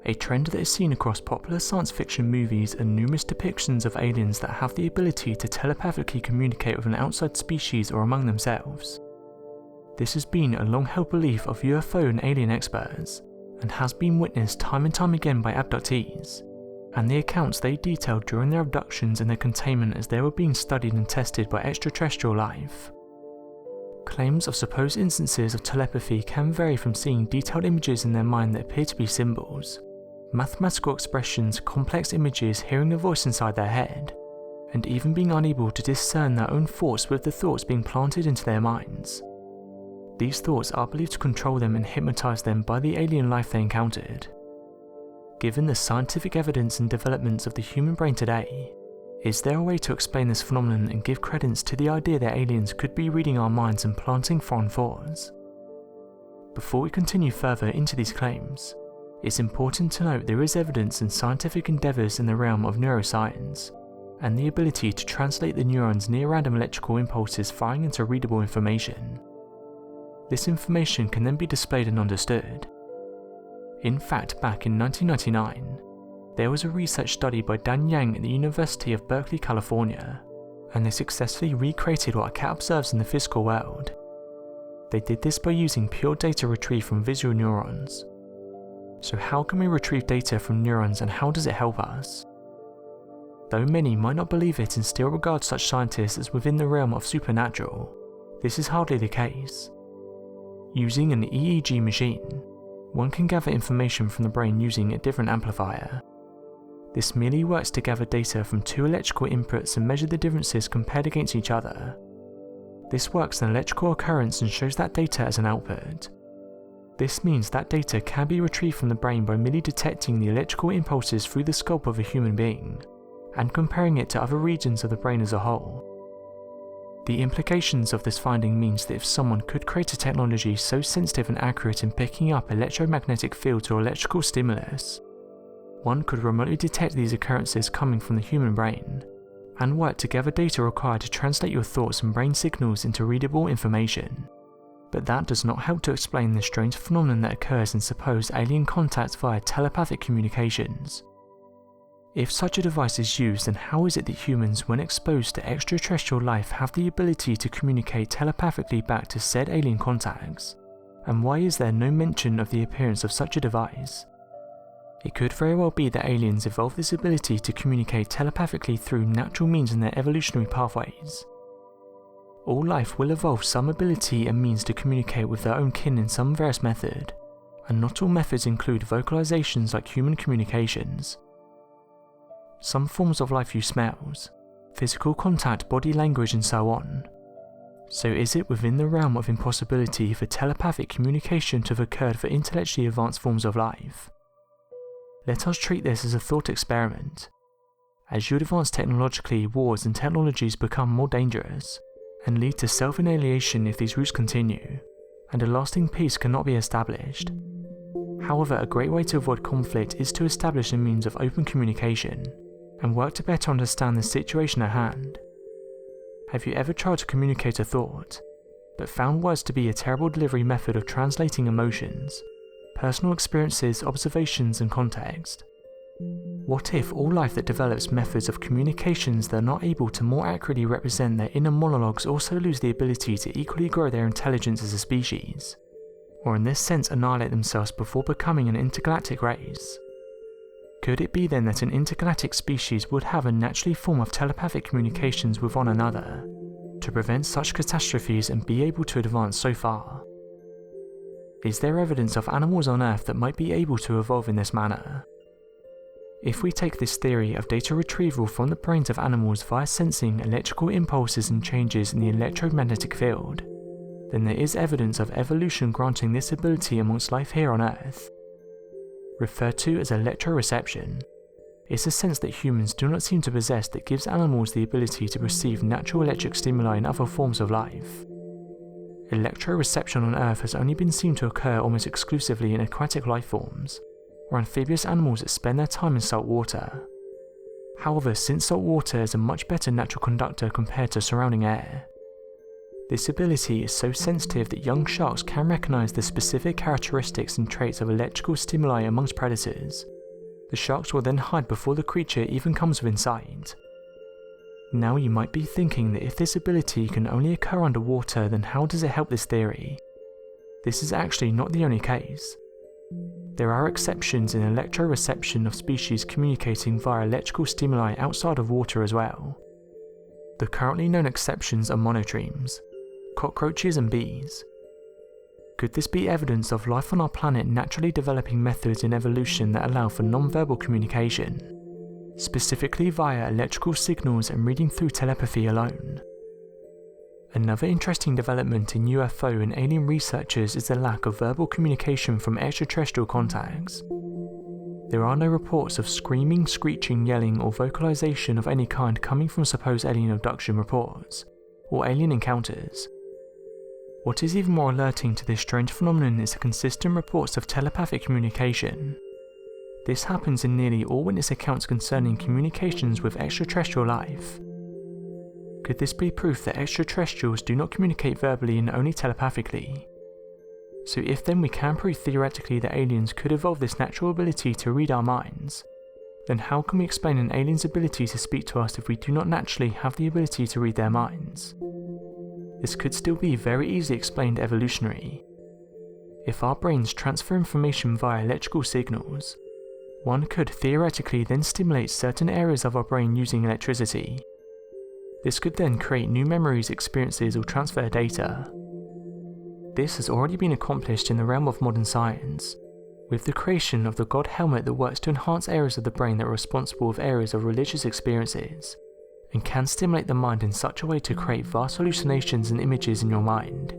a trend that is seen across popular science fiction movies and numerous depictions of aliens that have the ability to telepathically communicate with an outside species or among themselves. This has been a long-held belief of UFO and alien experts, and has been witnessed time and time again by abductees, and the accounts they detailed during their abductions and their containment as they were being studied and tested by extraterrestrial life. Claims of supposed instances of telepathy can vary from seeing detailed images in their mind that appear to be symbols, mathematical expressions, complex images, hearing a voice inside their head, and even being unable to discern their own thoughts with the thoughts being planted into their minds. These thoughts are believed to control them and hypnotize them by the alien life they encountered. Given the scientific evidence and developments of the human brain today, is there a way to explain this phenomenon and give credence to the idea that aliens could be reading our minds and planting foreign thoughts? Before we continue further into these claims, it's important to note there is evidence in scientific endeavours in the realm of neuroscience, and the ability to translate the neurons near random electrical impulses firing into readable information. This information can then be displayed and understood. In fact, back in 1999, there was a research study by Dan Yang at the University of Berkeley, California, and they successfully recreated what a cat observes in the physical world. They did this by using pure data retrieved from visual neurons. So how can we retrieve data from neurons and how does it help us? Though many might not believe it and still regard such scientists as within the realm of supernatural, this is hardly the case. Using an EEG machine, one can gather information from the brain using a different amplifier. This merely works to gather data from two electrical inputs and measure the differences compared against each other. This works an electrical occurrence and shows that data as an output. This means that data can be retrieved from the brain by merely detecting the electrical impulses through the scalp of a human being, and comparing it to other regions of the brain as a whole. The implications of this finding means that if someone could create a technology so sensitive and accurate in picking up electromagnetic fields or electrical stimulus, one could remotely detect these occurrences coming from the human brain, and work to gather data required to translate your thoughts and brain signals into readable information. But that does not help to explain the strange phenomenon that occurs in supposed alien contact via telepathic communications. If such a device is used, then how is it that humans, when exposed to extraterrestrial life, have the ability to communicate telepathically back to said alien contacts? And why is there no mention of the appearance of such a device? It could very well be that aliens evolved this ability to communicate telepathically through natural means in their evolutionary pathways. All life will evolve some ability and means to communicate with their own kin in some various method, and not all methods include vocalizations like human communications. Some forms of life use smells, physical contact, body language and so on. So is it within the realm of impossibility for telepathic communication to have occurred for intellectually advanced forms of life? Let us treat this as a thought experiment. As you advance technologically, wars and technologies become more dangerous, and lead to self-annihilation if these routes continue, and a lasting peace cannot be established. However, a great way to avoid conflict is to establish a means of open communication, and work to better understand the situation at hand. Have you ever tried to communicate a thought, but found words to be a terrible delivery method of translating emotions, personal experiences, observations and context? What if all life that develops methods of communications that are not able to more accurately represent their inner monologues also lose the ability to equally grow their intelligence as a species, or in this sense annihilate themselves before becoming an intergalactic race? Could it be then that an intergalactic species would have a naturally form of telepathic communications with one another, to prevent such catastrophes and be able to advance so far? Is there evidence of animals on Earth that might be able to evolve in this manner? If we take this theory of data retrieval from the brains of animals via sensing electrical impulses and changes in the electromagnetic field, then there is evidence of evolution granting this ability amongst life here on Earth. Referred to as electroreception, it's a sense that humans do not seem to possess that gives animals the ability to perceive natural electric stimuli in other forms of life. Electroreception on Earth has only been seen to occur almost exclusively in aquatic life forms, or amphibious animals that spend their time in salt water. However, since salt water is a much better natural conductor compared to surrounding air, this ability is so sensitive that young sharks can recognize the specific characteristics and traits of electrical stimuli amongst predators, The sharks will then hide before the creature even comes within sight. Now you might be thinking that if this ability can only occur underwater, then how does it help this theory? This is actually not the only case. There are exceptions in electroreception of species communicating via electrical stimuli outside of water as well. The currently known exceptions are monotremes, cockroaches and bees. Could this be evidence of life on our planet naturally developing methods in evolution that allow for non-verbal communication, specifically via electrical signals and reading through telepathy alone? Another interesting development in UFO and alien researchers is the lack of verbal communication from extraterrestrial contacts. There are no reports of screaming, screeching, yelling, or vocalization of any kind coming from supposed alien abduction reports, or alien encounters. What is even more alerting to this strange phenomenon is the consistent reports of telepathic communication. This happens in nearly all witness accounts concerning communications with extraterrestrial life. Could this be proof that extraterrestrials do not communicate verbally and only telepathically? So if then we can prove theoretically that aliens could evolve this natural ability to read our minds, then how can we explain an alien's ability to speak to us if we do not naturally have the ability to read their minds? This could still be very easily explained evolutionary. If our brains transfer information via electrical signals, one could theoretically then stimulate certain areas of our brain using electricity. This could then create new memories, experiences, or transfer data. This has already been accomplished in the realm of modern science, with the creation of the God helmet that works to enhance areas of the brain that are responsible with areas of religious experiences, and can stimulate the mind in such a way to create vast hallucinations and images in your mind.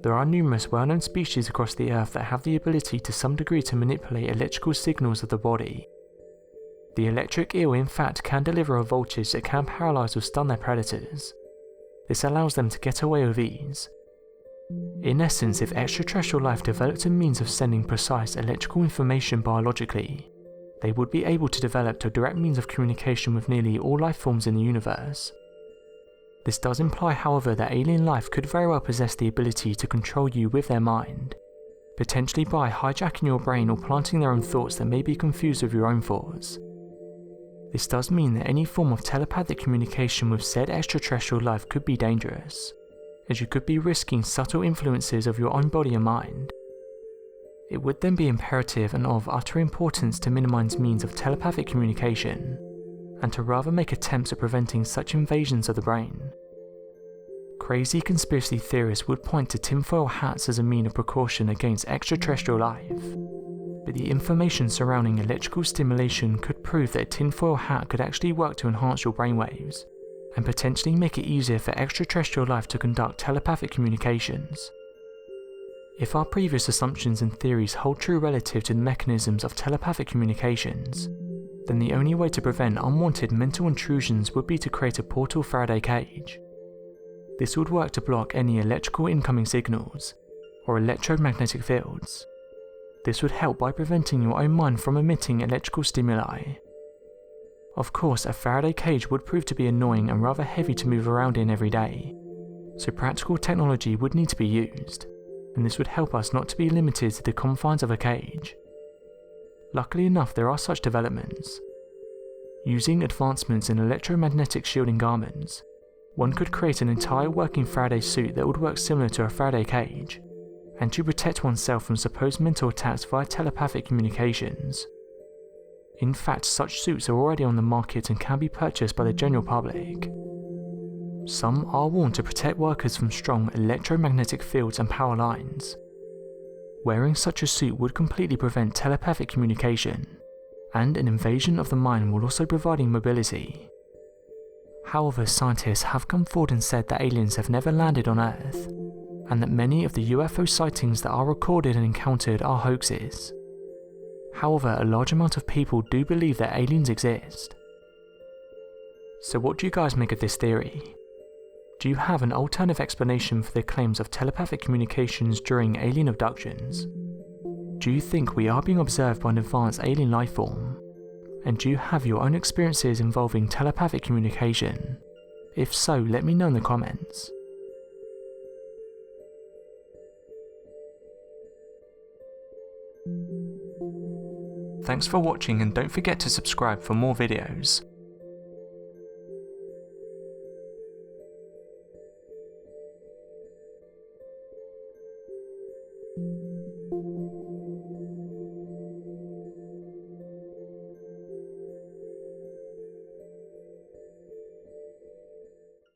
There are numerous well-known species across the earth that have the ability to some degree to manipulate electrical signals of the body. The electric eel in fact can deliver a voltage that can paralyze or stun their predators. This allows them to get away with ease. In essence, if extraterrestrial life developed a means of sending precise electrical information biologically, they would be able to develop a direct means of communication with nearly all life forms in the universe. This does imply, however, that alien life could very well possess the ability to control you with their mind, potentially by hijacking your brain or planting their own thoughts that may be confused with your own thoughts. This does mean that any form of telepathic communication with said extraterrestrial life could be dangerous, as you could be risking subtle influences of your own body and mind. It would then be imperative and of utter importance to minimize means of telepathic communication, and to rather make attempts at preventing such invasions of the brain. Crazy conspiracy theorists would point to tinfoil hats as a mean of precaution against extraterrestrial life, but the information surrounding electrical stimulation could prove that a tinfoil hat could actually work to enhance your brainwaves, and potentially make it easier for extraterrestrial life to conduct telepathic communications. If our previous assumptions and theories hold true relative to the mechanisms of telepathic communications, then the only way to prevent unwanted mental intrusions would be to create a portal Faraday cage. This would work to block any electrical incoming signals, or electromagnetic fields. This would help by preventing your own mind from emitting electrical stimuli. Of course, a Faraday cage would prove to be annoying and rather heavy to move around in every day, so practical technology would need to be used, and this would help us not to be limited to the confines of a cage. Luckily enough, there are such developments. Using advancements in electromagnetic shielding garments, one could create an entire working Faraday suit that would work similar to a Faraday cage, and to protect oneself from supposed mental attacks via telepathic communications. In fact, such suits are already on the market and can be purchased by the general public. Some are worn to protect workers from strong electromagnetic fields and power lines. Wearing such a suit would completely prevent telepathic communication, and an invasion of the mind while also providing mobility. However, scientists have come forward and said that aliens have never landed on Earth, and that many of the UFO sightings that are recorded and encountered are hoaxes. However, a large amount of people do believe that aliens exist. So what do you guys make of this theory? Do you have an alternative explanation for the claims of telepathic communications during alien abductions? Do you think we are being observed by an advanced alien life form? And do you have your own experiences involving telepathic communication? If so, let me know in the comments. Thanks for watching and don't forget to subscribe for more videos.